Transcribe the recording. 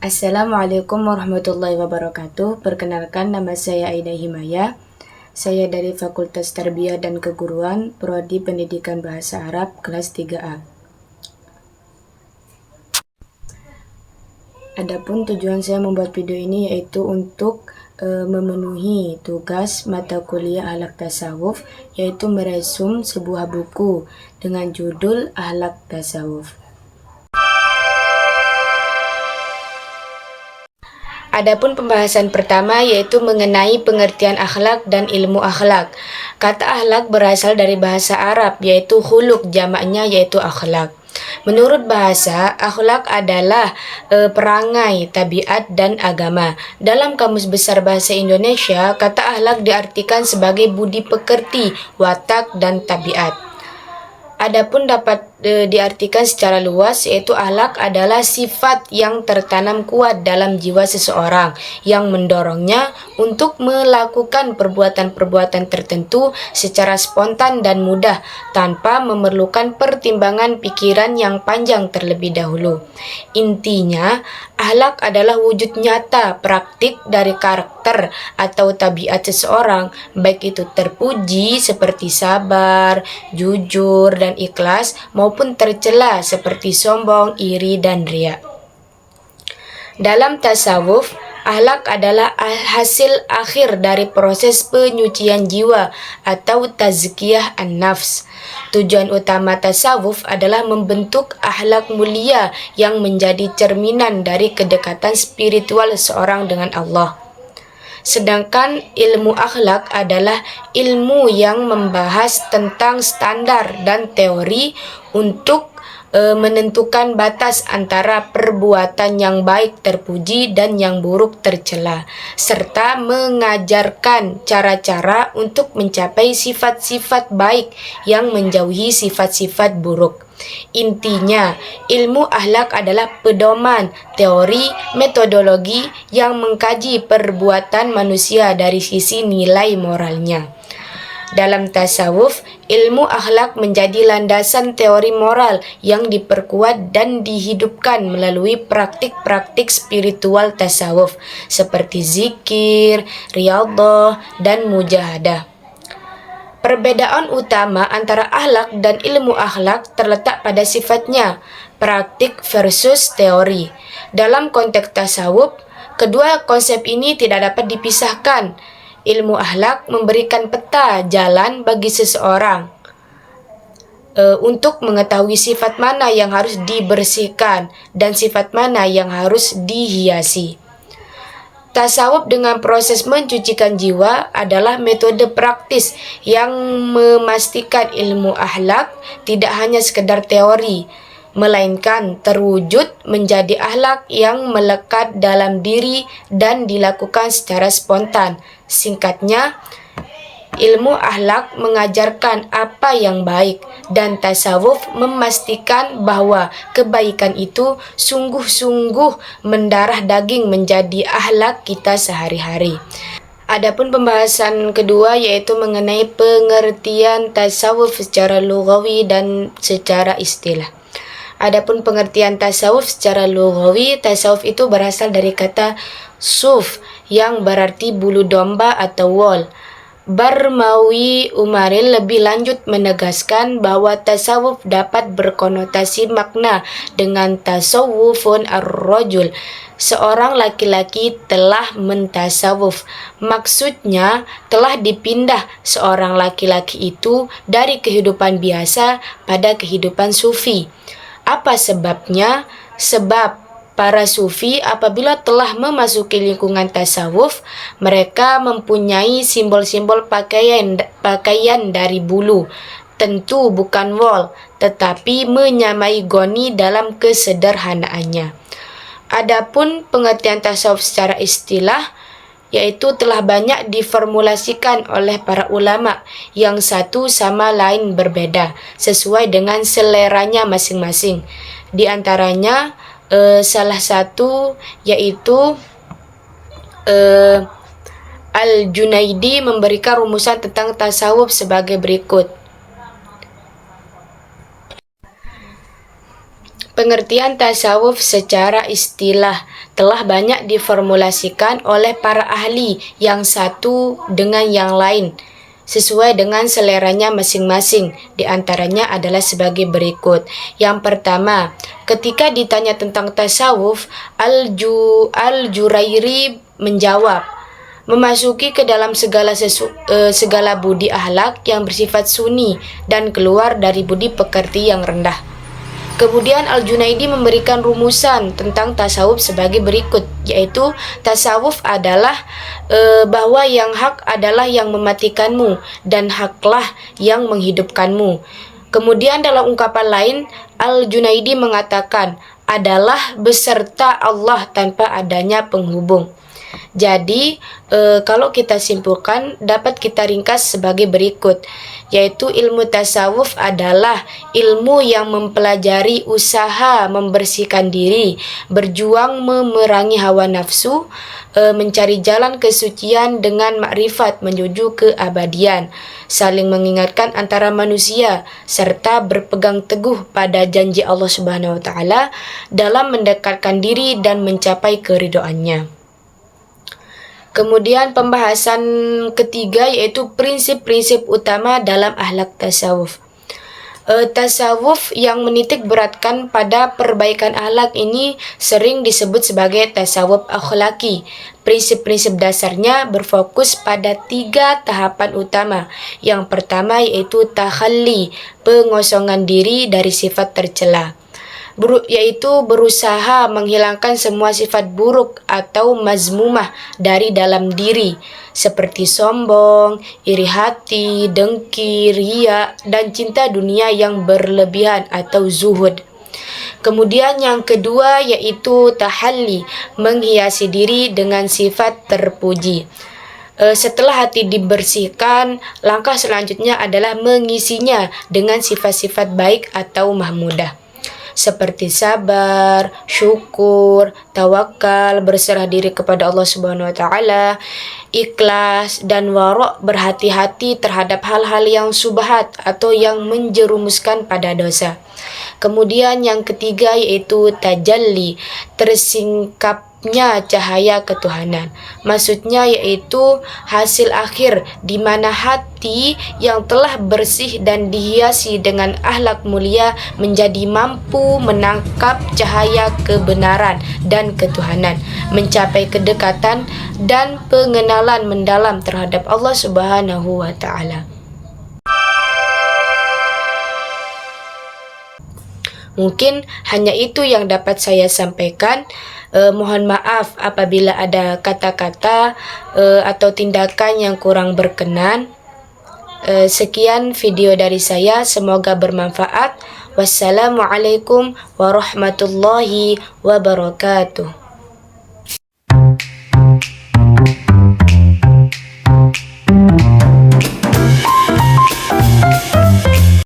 Assalamualaikum warahmatullahi wabarakatuh. Perkenalkan, nama saya Aida Himaya. Saya dari Fakultas Tarbiyah dan Keguruan, Prodi Pendidikan Bahasa Arab, kelas 3A. Adapun tujuan saya membuat video ini yaitu untuk memenuhi tugas mata kuliah Akhlak Tasawuf, yaitu meresum sebuah buku dengan judul Akhlak Tasawuf. Adapun pembahasan pertama yaitu mengenai pengertian akhlak dan ilmu akhlak. Kata akhlak berasal dari bahasa Arab yaitu khuluq, jamaknya yaitu akhlak. Menurut bahasa, akhlak adalah perangai, tabiat, dan agama. Dalam Kamus Besar Bahasa Indonesia, kata akhlak diartikan sebagai budi pekerti, watak, dan tabiat. Adapun dapat diartikan secara luas, yaitu akhlak adalah sifat yang tertanam kuat dalam jiwa seseorang yang mendorongnya untuk melakukan perbuatan-perbuatan tertentu secara spontan dan mudah tanpa memerlukan pertimbangan pikiran yang panjang terlebih dahulu. Intinya, akhlak adalah wujud nyata praktik dari karakter atau tabiat seseorang, baik itu terpuji seperti sabar, jujur, dan ikhlas, maupun tercela seperti sombong, iri, dan riya. Dalam tasawuf, akhlak adalah hasil akhir dari proses penyucian jiwa atau tazkiyah an-nafs. Tujuan utama tasawuf adalah membentuk akhlak mulia yang menjadi cerminan dari kedekatan spiritual seorang dengan Allah. Sedangkan ilmu akhlak adalah ilmu yang membahas tentang standar dan teori untuk menentukan batas antara perbuatan yang baik terpuji dan yang buruk tercela, serta mengajarkan cara-cara untuk mencapai sifat-sifat baik yang menjauhi sifat-sifat buruk. Intinya, ilmu akhlak adalah pedoman, teori, metodologi yang mengkaji perbuatan manusia dari sisi nilai moralnya. Dalam tasawuf, ilmu akhlak menjadi landasan teori moral yang diperkuat dan dihidupkan melalui praktik-praktik spiritual tasawuf seperti zikir, riyadhah, dan mujahadah. Perbedaan utama antara akhlak dan ilmu akhlak terletak pada sifatnya, praktik versus teori. Dalam konteks tasawuf, kedua konsep ini tidak dapat dipisahkan. Ilmu akhlak memberikan peta jalan bagi seseorang untuk mengetahui sifat mana yang harus dibersihkan dan sifat mana yang harus dihiasi. Tasawuf dengan proses mencucikan jiwa adalah metode praktis yang memastikan ilmu akhlak tidak hanya sekedar teori, melainkan terwujud menjadi akhlak yang melekat dalam diri dan dilakukan secara spontan. Singkatnya, ilmu akhlak mengajarkan apa yang baik dan tasawuf memastikan bahwa kebaikan itu sungguh-sungguh mendarah daging menjadi akhlak kita sehari-hari. Adapun pembahasan kedua yaitu mengenai pengertian tasawuf secara lughawi dan secara istilah. Adapun pengertian tasawuf secara lughawi, tasawuf itu berasal dari kata suf yang berarti bulu domba atau wol. Barmawi Umaril lebih lanjut menegaskan bahwa tasawuf dapat berkonotasi makna dengan tasawufun ar-rajul, seorang laki-laki telah mentasawuf. Maksudnya telah dipindah seorang laki-laki itu dari kehidupan biasa pada kehidupan sufi. Apa sebabnya? Sebab para sufi apabila telah memasuki lingkungan tasawuf, mereka mempunyai simbol-simbol pakaian dari bulu, tentu bukan wol, tetapi menyamai goni dalam kesederhanaannya. Adapun pengertian tasawuf secara istilah, yaitu telah banyak diformulasikan oleh para ulama yang satu sama lain berbeda, sesuai dengan seleranya masing-masing. Di antaranya, salah satu yaitu Al-Junaidi memberikan rumusan tentang tasawuf sebagai berikut. Pengertian tasawuf secara istilah telah banyak diformulasikan oleh para ahli yang satu dengan yang lain sesuai dengan seleranya masing-masing. Di antaranya adalah sebagai berikut. Yang pertama, ketika ditanya tentang tasawuf, Al-Jurairi menjawab, memasuki ke dalam segala budi akhlak yang bersifat sunni dan keluar dari budi pekerti yang rendah. Kemudian Al-Junaidi memberikan rumusan tentang tasawuf sebagai berikut, yaitu tasawuf adalah bahwa yang hak adalah yang mematikanmu dan haklah yang menghidupkanmu. Kemudian dalam ungkapan lain, Al-Junaidi mengatakan adalah beserta Allah tanpa adanya penghubung. Jadi, kalau kita simpulkan, dapat kita ringkas sebagai berikut, yaitu ilmu tasawuf adalah ilmu yang mempelajari usaha membersihkan diri, berjuang memerangi hawa nafsu, mencari jalan kesucian dengan makrifat menuju keabadian, saling mengingatkan antara manusia, serta berpegang teguh pada janji Allah Subhanahu wa Ta'ala dalam mendekatkan diri dan mencapai keridhoannya. Kemudian pembahasan ketiga yaitu prinsip-prinsip utama dalam akhlak tasawuf. Tasawuf yang menitik beratkan pada perbaikan akhlak ini sering disebut sebagai tasawuf akhlaki. Prinsip-prinsip dasarnya berfokus pada 3 tahapan utama. Yang pertama yaitu takhalli, pengosongan diri dari sifat tercela, yaitu berusaha menghilangkan semua sifat buruk atau mazmumah dari dalam diri, seperti sombong, iri hati, dengki, riya, dan cinta dunia yang berlebihan atau zuhud. Kemudian yang kedua yaitu tahalli, menghiasi diri dengan sifat terpuji. Setelah hati dibersihkan, langkah selanjutnya adalah mengisinya dengan sifat-sifat baik atau mahmudah, seperti sabar, syukur, tawakal, berserah diri kepada Allah Subhanahu wa Ta'ala, ikhlas, dan wara', berhati-hati terhadap hal-hal yang subhat atau yang menjerumuskan pada dosa. Kemudian yang ketiga yaitu tajalli, tersingkapnya cahaya ketuhanan. Maksudnya yaitu hasil akhir di mana hati yang telah bersih dan dihiasi dengan akhlak mulia menjadi mampu menangkap cahaya kebenaran dan ketuhanan, mencapai kedekatan dan pengenalan mendalam terhadap Allah Subhanahu wa Ta'ala. Mungkin hanya itu yang dapat saya sampaikan. Mohon maaf apabila ada kata-kata atau tindakan yang kurang berkenan. Sekian video dari saya, semoga bermanfaat. Wassalamualaikum warahmatullahi wabarakatuh.